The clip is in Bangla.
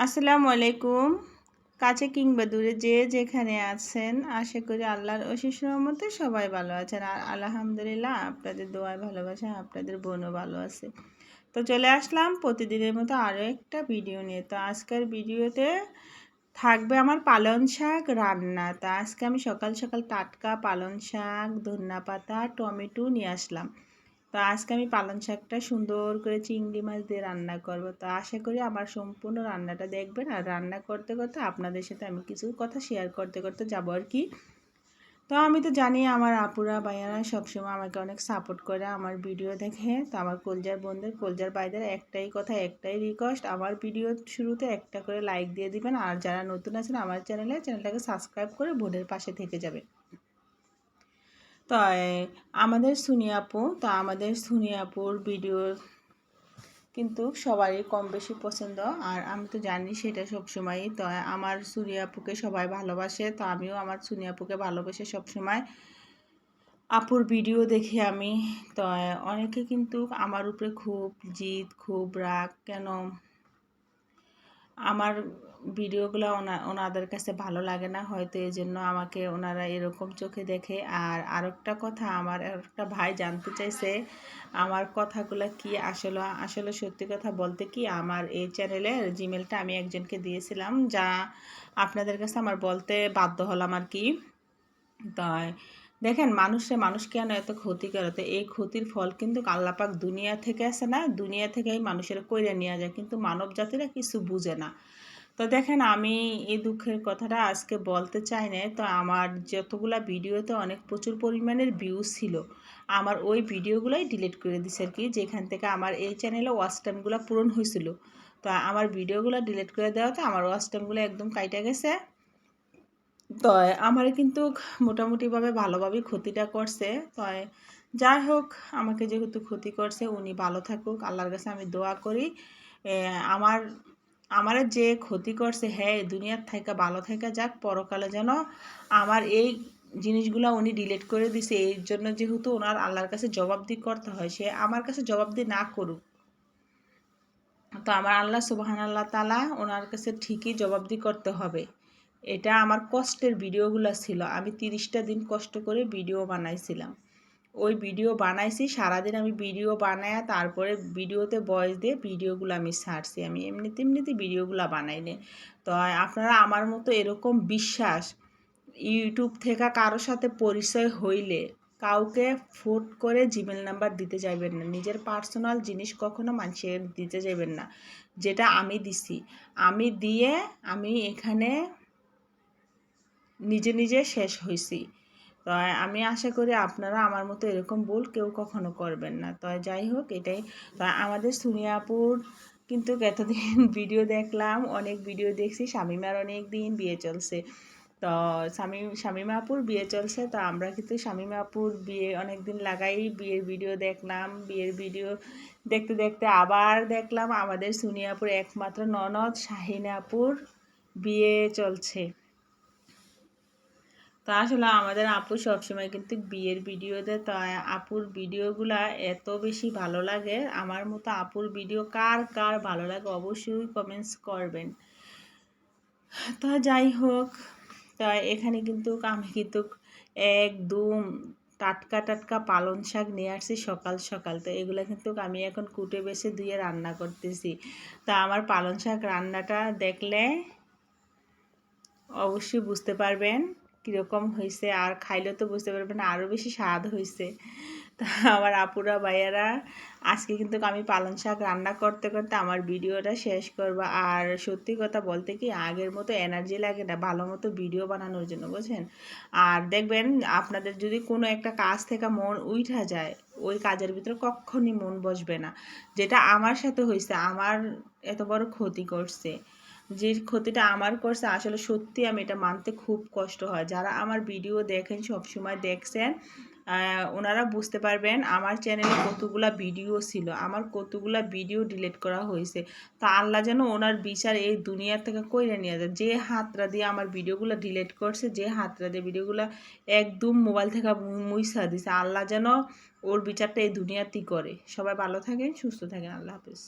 আসসালামু আলাইকুম। কাছে কিংবা দূরে যে যেখানে আছেন, আশা করি আল্লাহর অশেষ রহমতে সবাই ভালো আছেন। আর আলহামদুলিল্লাহ আপনাদের দোয়ায় ভালোবাসা আপনাদের বোনও ভালো আছে। তো চলে আসলাম প্রতিদিনের মতো আরও একটা ভিডিও নিয়ে। তো আজকের ভিডিওতে থাকবে আমার পালং শাক রান্না। তো আজকে আমি সকাল সকাল টাটকা পালং শাক, ধনিয়া পাতা, টমেটো নিয়ে আসলাম। তো আজকে আমি পালং শাকটা সুন্দর করে চিংড়ি মাছ দিয়ে রান্না করব। তো আশা করি আমার সম্পূর্ণ রান্নাটা দেখবেন। আর রান্না করতে করতে আপনাদের সাথে আমি কিছু কথা শেয়ার করতে করতে যাবো আর কি। তো আমি তো জানি আমার আপুরা ভাইয়ারা সবসময় আমাকে অনেক সাপোর্ট করে আমার ভিডিও দেখে। তো আমার কলজার বোনদের কলজার ভাইদের একটাই কথা, একটাই রিকোয়েস্ট, আমার ভিডিও শুরুতে একটা করে লাইক দিয়ে দিবেন। আর যারা নতুন আছেন আমার চ্যানেলটাকে সাবস্ক্রাইব করে বোনের পাশে থেকে যাবে। তো আমাদের সুনি আপুর ভিডিও কিন্তু সবারই কম বেশি পছন্দ। আর আমি তো জানি সেটা সবসময়ই। তো আমার সুনি আপুকে সবাই ভালোবাসে, তো আমিও আমার সুনি আপুকে ভালোবাসে সবসময়। আপুর ভিডিও দেখে আমি তো অনেকে কিন্তু আমার উপরে খুব জিদ, খুব রাগ, কেন আমার ভিডিওগুলো ওনাদের কাছে ভালো লাগে না হয়তো, এই জন্য আমাকে ওনারা এরকম চোখে দেখে। আর আরেকটা কথা, আমার একটা ভাই জানতে চাইছে আমার কথাগুলো কি। আসলে সত্যি কথা বলতে কি, আমার এই চ্যানেলের জিমেলটা আমি একজনকে দিয়েছিলাম, যা আপনাদের কাছে আমার বলতে বাধ্য হলাম আর কি। তাই দেখেন, মানুষ কেন এত ক্ষতি করে? তো এই ক্ষতির ফল কিন্তু আল্লাহ পাক দুনিয়া থেকে আসে না, দুনিয়া থেকেই মানুষের কইরা নিয়ে যায়, কিন্তু মানব জাতিরা কিছু বুঝে না। তো দেখেন, আমি এই দুঃখের কথাটা আজকে বলতে চাই না। তো আমার যতগুলা ভিডিওতে অনেক প্রচুর পরিমাণের ভিউজ ছিল, আমার ওই ভিডিওগুলোই ডিলিট করে দিছে আর কি, যেখান থেকে আমার এই চ্যানেলে ওয়াচ টাইমগুলো পূরণ হয়েছিল। তো আমার ভিডিওগুলো ডিলিট করে দেওয়াতে আমার ওয়াচ টাইমগুলো একদম কাইটা গেছে। তো আমার কিন্তু মোটামুটিভাবে ভালোভাবেই ক্ষতিটা করছে। তো যাই হোক, আমাকে যেহেতু ক্ষতি করছে, উনি ভালো থাকুক, আল্লাহর কাছে আমি দোয়া করি। আমার আমার যে ক্ষতি করছে, হ্যাঁ, দুনিয়ার থেকে ভালো থেকে যাক, পরকালে যেন আমার এই জিনিসগুলো উনি ডিলিট করে দিছে। এই জন্য যেহেতু ওনার আল্লাহর কাছে জবাবদিহি করতে হয়, সে আমার কাছে জবাবদিহি না করুক। তো আমার আল্লাহ সুবহানাল্লাহ তাআলা ওনার কাছে ঠিকই জবাবদিহি করতে হবে। এটা আমার কষ্টের ভিডিওগুলো ছিল, আমি 30টা দিন কষ্ট করে ভিডিও বানাইছিলাম। ওই ভিডিও বানাইছি সারাদিন, আমি ভিডিও বানায় তারপরে ভিডিওতে ভয়েস দিয়ে ভিডিওগুলো আমি ছাড়ছি। আমি এমনিতে ভিডিওগুলো বানাই নি। তো আপনারা আমার মতো এরকম বিশ্বাস, ইউটিউব থেকে কারোর সাথে পরিচয় হইলে কাউকে ফোন করে জিমেল নাম্বার দিতে যাবেন না। নিজের পার্সোনাল জিনিস কখনো মানুষের দিতে যাবেন না, যেটা আমি দিছি। আমি দিয়ে আমি এখানে নিজে শেষ হয়েছি। তো আমি আশা করি আপনারা আমার মতো এরকম ভুল কেউ কখনো করবেন না। তো যাই হোক, এটাই। তো আমাদের সুনিয়া আপুর কিন্তু এতদিন ভিডিও দেখলাম, অনেক ভিডিও দেখছি। শামিমার অনেক দিন বিয়ে চলছে। তো শামিমা আপুর বিয়ে চলছে। তো আমরা কিন্তু শামিমা আপুর বিয়ে অনেক দিন লাগাই বিয়ের ভিডিও দেখলাম। বিয়ের ভিডিও দেখতে দেখতে আবার দেখলাম আমাদের সুনিয়া আপুর একমাত্র ননদ শাহিনা আপুর বিয়ে চলছে। তো আসলে আমাদের আপু সবসময় কিন্তু বিয়ের ভিডিও দেয়। তো আপুর ভিডিওগুলা এত বেশি ভালো লাগে। আমার মতো আপুর ভিডিও কার কার ভালো লাগে অবশ্যই কমেন্টস করবেন। তো যাই হোক, তো এখানে কিন্তু আমি কিন্তু একদম টাটকা টাটকা পালং শাক নিয়ে আসছি সকাল সকাল। তো এগুলো কিন্তু আমি এখন কুটে বেছে ধুয়ে রান্না করতেছি। তা আমার পালং শাক রান্নাটা দেখলে অবশ্যই বুঝতে পারবেন কীরকম হয়েছে, আর খাইলে তো বুঝতে পারবেন আরও বেশি স্বাদ হয়েছে। তা আমার আপুরা ভাইয়ারা, আজকে কিন্তু আমি পালং শাক রান্না করতে করতে আমার ভিডিওটা শেষ করবো। আর সত্যি কথা বলতে কি, আগের মতো এনার্জি লাগে না ভালো মতো ভিডিও বানানোর জন্য, বুঝছেন। আর দেখবেন, আপনাদের যদি কোনো একটা কাজ থেকে মন উঠা যায়, ওই কাজের ভিতরে কখনই মন বসবে না। যেটা আমার সাথে হয়েছে, আমার এত বড় ক্ষতি করছে, যে ক্ষতিটা আমার করছে, আসলে সত্যি আমি এটা মানতে খুব কষ্ট হয়। যারা আমার ভিডিও দেখেন, সবসময় দেখছেন, ওনারা বুঝতে পারবেন আমার চ্যানেলে কতগুলা ভিডিও ছিল, আমার কতগুলা ভিডিও ডিলিট করা হয়েছে। তো আল্লাহ যেন ওনার বিচার এই দুনিয়া থেকে কইরা নিয়ে যায়। যে হাতটা দিয়ে আমার ভিডিওগুলো ডিলিট করছে, যে হাতটা দিয়ে ভিডিওগুলো একদম মোবাইল থেকে মুইসা দিছে, আল্লাহ যেন ওর বিচারটা এই দুনিয়াতেই করে। সবাই ভালো থাকেন, সুস্থ থাকেন। আল্লাহ হাফেজ।